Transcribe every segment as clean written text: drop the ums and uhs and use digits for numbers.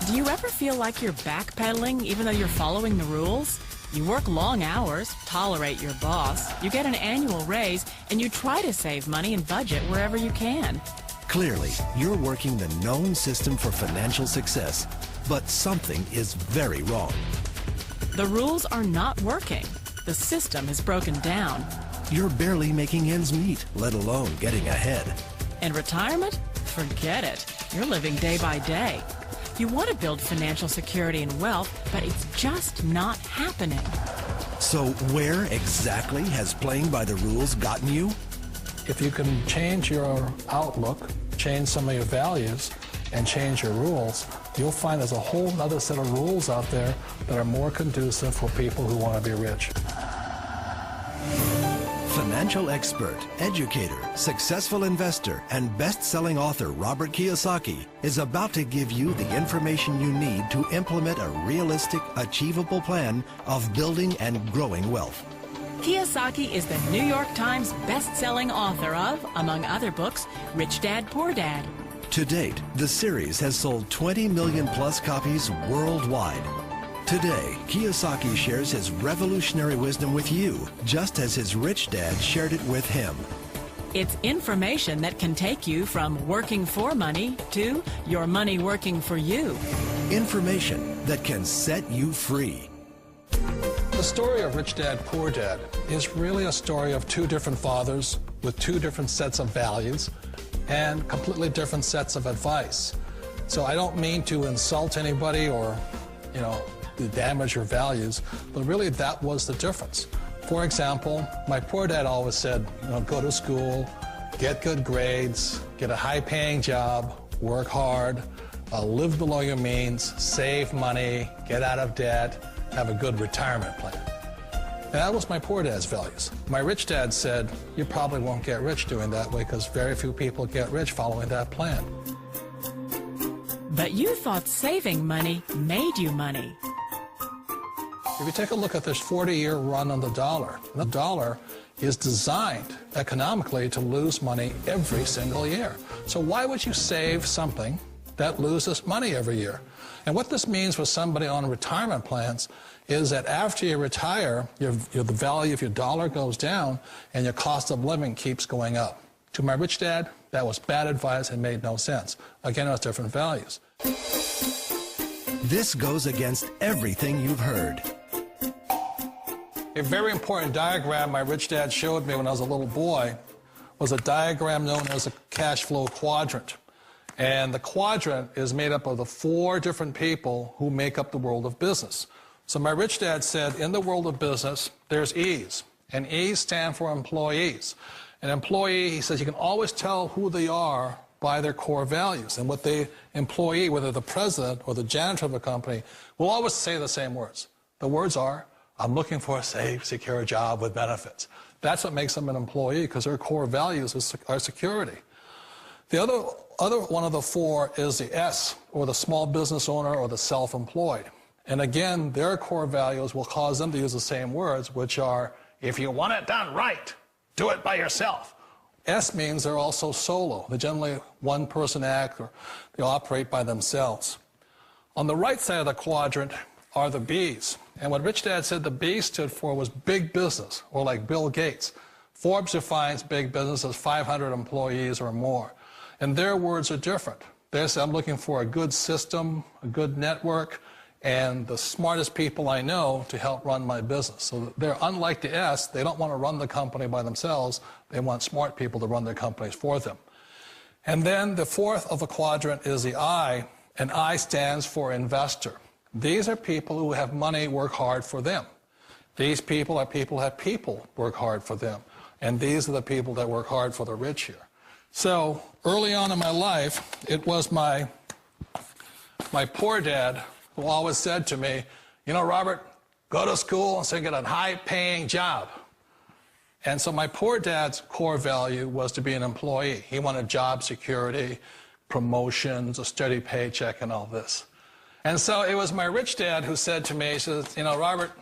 Do you ever feel like you're backpedaling even though you're following the rules? You work long hours, tolerate your boss, you get an annual raise, and you try to save money and budget wherever you can. Clearly, you're working the known system for financial success, but something is very wrong. The rules are not working. The system is broken down. You're barely making ends meet, let alone getting ahead. And retirement? Forget it. You're living day by day. You want to build financial security and wealth, but it's just not happening. So where exactly has playing by the rules gotten you? If you can change your outlook, change some of your values, and change your rules, you'll find there's a whole other set of rules out there that are more conducive for people who want to be rich. Financial expert, educator, successful investor, and best-selling author Robert Kiyosaki is about to give you the information you need to implement a realistic, achievable plan of building and growing wealth. Kiyosaki is the New York Times best-selling author of, among other books, Rich Dad, Poor Dad. To date, the series has sold 20 million plus copies worldwide. Today, Kiyosaki shares his revolutionary wisdom with you, just as his rich dad shared it with him. It's information that can take you from working for money to your money working for you. Information that can set you free. The story of Rich Dad, Poor Dad is really a story of two different fathers with two different sets of values and completely different sets of advice. So I don't mean to insult anybody or, to damage your values, but really that was the difference. For example, my poor dad always said, go to school, get good grades, get a high-paying job, work hard, live below your means, save money, get out of debt, have a good retirement plan. And that was my poor dad's values. My rich dad said, you probably won't get rich doing that way because very few people get rich following that plan. But you thought saving money made you money. If you take a look at this 40-year run on the dollar is designed economically to lose money every single year. So why would you save something that loses money every year? And what this means for somebody on retirement plans is that after you retire, the value of your dollar goes down and your cost of living keeps going up. To my rich dad, that was bad advice and made no sense. Again, it was different values. This goes against everything you've heard. A very important diagram my rich dad showed me when I was a little boy was a diagram known as a cash flow quadrant. And the quadrant is made up of the 4 different people who make up the world of business. So my rich dad said, in the world of business, there's E's. And E's stand for employees. An employee, he says, you can always tell who they are by their core values. And what the employee, whether the president or the janitor of a company, will always say the same words. The words are, I'm looking for a safe, secure job with benefits. That's what makes them an employee, because their core values are security. The other one of the 4 is the S, or the small business owner or the self-employed. And again, their core values will cause them to use the same words, which are, if you want it done right, do it by yourself. S means they're also solo. They're generally one-person act, or they operate by themselves. On the right side of the quadrant are the B's. And what Rich Dad said the B stood for was big business, or like Bill Gates. Forbes defines big business as 500 employees or more. And their words are different. They say, I'm looking for a good system, a good network, and the smartest people I know to help run my business. So they're unlike the S. They don't want to run the company by themselves. They want smart people to run their companies for them. And then the 4th of the quadrant is the I, and I stands for investor. These are people who have money work hard for them. These people are people who have people work hard for them. And these are the people that work hard for the rich here. So early on in my life, it was my poor dad who always said to me, Robert, go to school and so get a high-paying job. And so my poor dad's core value was to be an employee. He wanted job security, promotions, a steady paycheck, and all this. And so it was my rich dad who said to me, he says, Robert,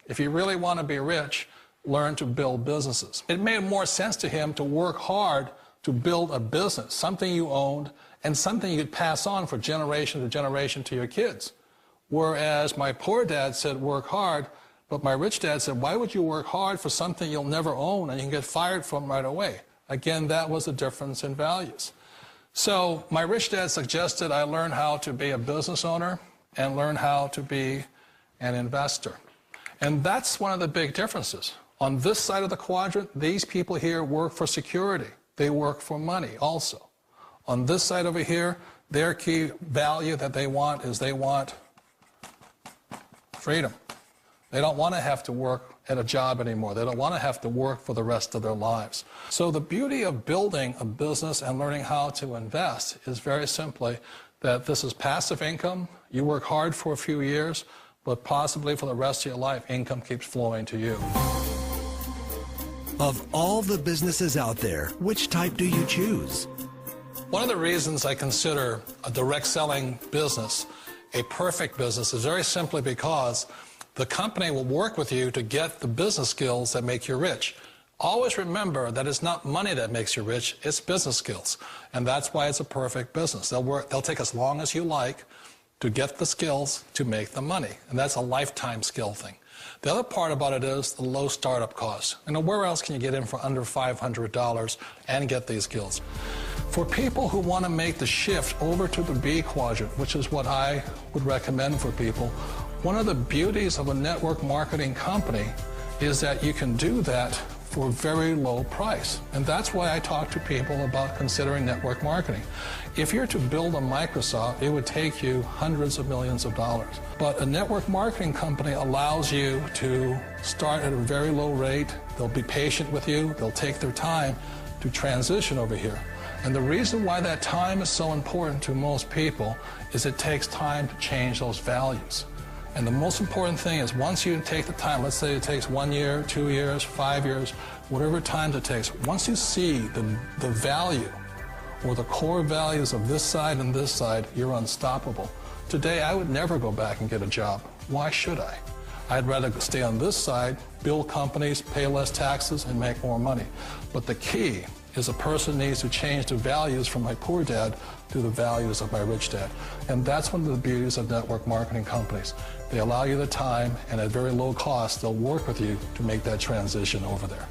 if you really want to be rich, learn to build businesses. It made more sense to him to work hard to build a business, something you owned and something you could pass on for generation to generation to your kids. Whereas my poor dad said, work hard, but my rich dad said, why would you work hard for something you'll never own and you can get fired from right away? Again, that was a difference in values. So my rich dad suggested I learn how to be a business owner and learn how to be an investor. And that's one of the big differences. On this side of the quadrant, these people here work for security. They work for money also. On this side over here, their key value that they want is they want freedom. They don't want to have to work at a job anymore. They don't want to have to work for the rest of their lives. So the beauty of building a business and learning how to invest is very simply that this is passive income. You work hard for a few years, but possibly for the rest of your life, income keeps flowing to you. Of all the businesses out there, which type do you choose? One of the reasons I consider a direct selling business a perfect business is very simply because the company will work with you to get the business skills that make you rich. Always remember that it's not money that makes you rich, it's business skills. And that's why it's a perfect business. They'll take as long as you like to get the skills to make the money. And that's a lifetime skill thing. The other part about it is the low startup cost. Where else can you get in for under $500 and get these skills? For people who want to make the shift over to the B quadrant, which is what I would recommend for people, one of the beauties of a network marketing company is that you can do that for a very low price. And that's why I talk to people about considering network marketing. If you're to build a Microsoft, it would take you hundreds of millions of dollars. But a network marketing company allows you to start at a very low rate. They'll be patient with you. They'll take their time to transition over here. And the reason why that time is so important to most people is it takes time to change those values. And the most important thing is once you take the time, let's say it takes 1 year, 2 years, 5 years, whatever time it takes, once you see the value or the core values of this side and this side, you're unstoppable. Today, I would never go back and get a job. Why should I? I'd rather stay on this side, build companies, pay less taxes, and make more money. But the key is a person needs to change the values from my poor dad to the values of my rich dad. And that's one of the beauties of network marketing companies. They allow you the time, and at very low cost, they'll work with you to make that transition over there.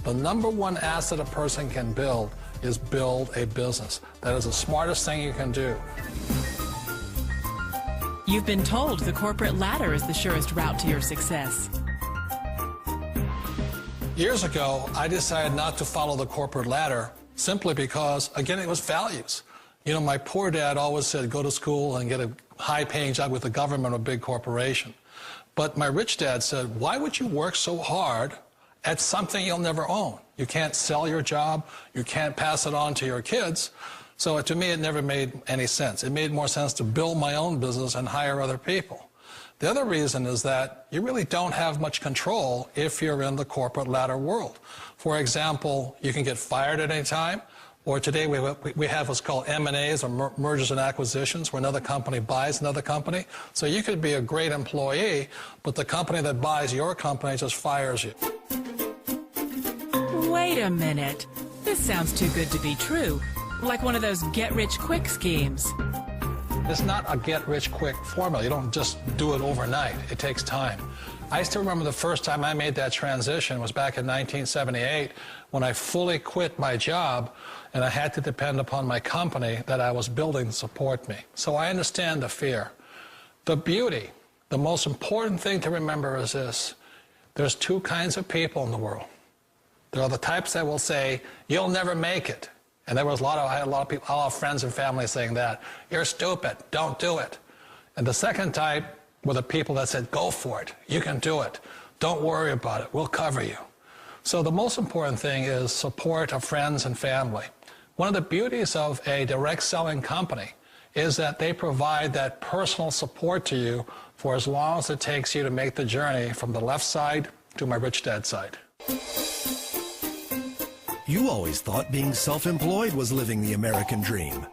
The number one asset a person can build is build a business. That is the smartest thing you can do. You've been told the corporate ladder is the surest route to your success. Years ago, I decided not to follow the corporate ladder simply because, again, it was values. You know, my poor dad always said, go to school and get a high-paying job with the government or a big corporation. But my rich dad said, why would you work so hard at something you'll never own? You can't sell your job. You can't pass it on to your kids. So to me, it never made any sense. It made more sense to build my own business and hire other people. The other reason is that you really don't have much control if you're in the corporate ladder world. For example, you can get fired at any time, or today we have what's called M&As, or mergers and acquisitions, where another company buys another company. So you could be a great employee, but the company that buys your company just fires you. Wait a minute. This sounds too good to be true. Like one of those get-rich-quick schemes. It's not a get-rich-quick formula. You don't just do it overnight. It takes time. I still remember the first time I made that transition was back in 1978 when I fully quit my job and I had to depend upon my company that I was building to support me. So I understand the fear. The beauty, the most important thing to remember is this. There's two kinds of people in the world. There are the types that will say, you'll never make it. And I had a lot of people, a lot of friends and family saying that. You're stupid, don't do it. And the second type were the people that said, go for it, you can do it. Don't worry about it, we'll cover you. So the most important thing is support of friends and family. One of the beauties of a direct selling company is that they provide that personal support to you for as long as it takes you to make the journey from the left side to my rich dad side. You always thought being self-employed was living the American dream.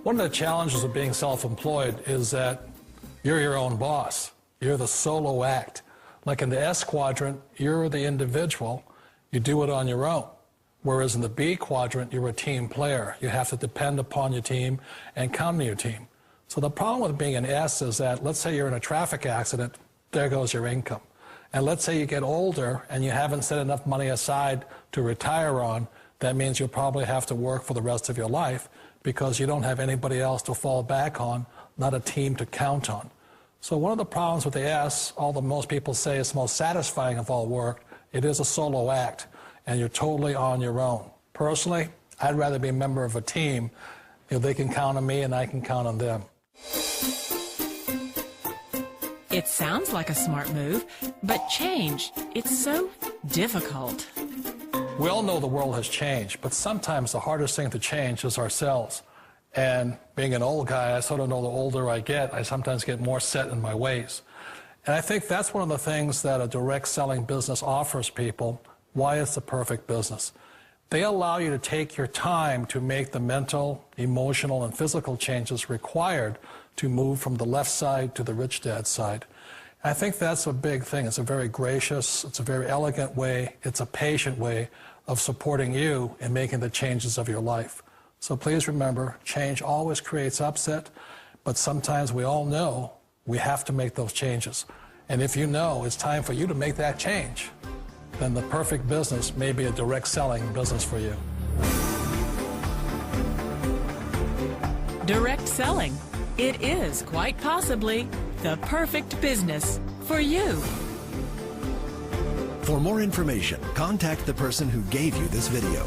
One of the challenges of being self-employed is that you're your own boss. You're the solo act. Like in the S quadrant, you're the individual. You do it on your own. Whereas in the B quadrant, you're a team player. You have to depend upon your team and count on your team. So the problem with being an S is that, let's say you're in a traffic accident, there goes your income. And let's say you get older and you haven't set enough money aside to retire on, that means you'll probably have to work for the rest of your life because you don't have anybody else to fall back on, not a team to count on. So one of the problems with the S, although most people say it's the most satisfying of all work, it is a solo act, and you're totally on your own. Personally, I'd rather be a member of a team. They can count on me and I can count on them. It sounds like a smart move, but change, it's so difficult. We all know the world has changed, but sometimes the hardest thing to change is ourselves. And being an old guy, I sort of know the older I get, I sometimes get more set in my ways. And I think that's one of the things that a direct selling business offers people, why it's the perfect business. They allow you to take your time to make the mental, emotional, and physical changes required to move from the left side to the rich dad side. I think that's a big thing. It's a very gracious, it's a very elegant way, it's a patient way of supporting you in making the changes of your life. So please remember, change always creates upset, but sometimes we all know we have to make those changes. And if you know it's time for you to make that change, then the perfect business may be a direct selling business for you. Direct selling. It is quite possibly the perfect business for you. For more information, contact the person who gave you this video.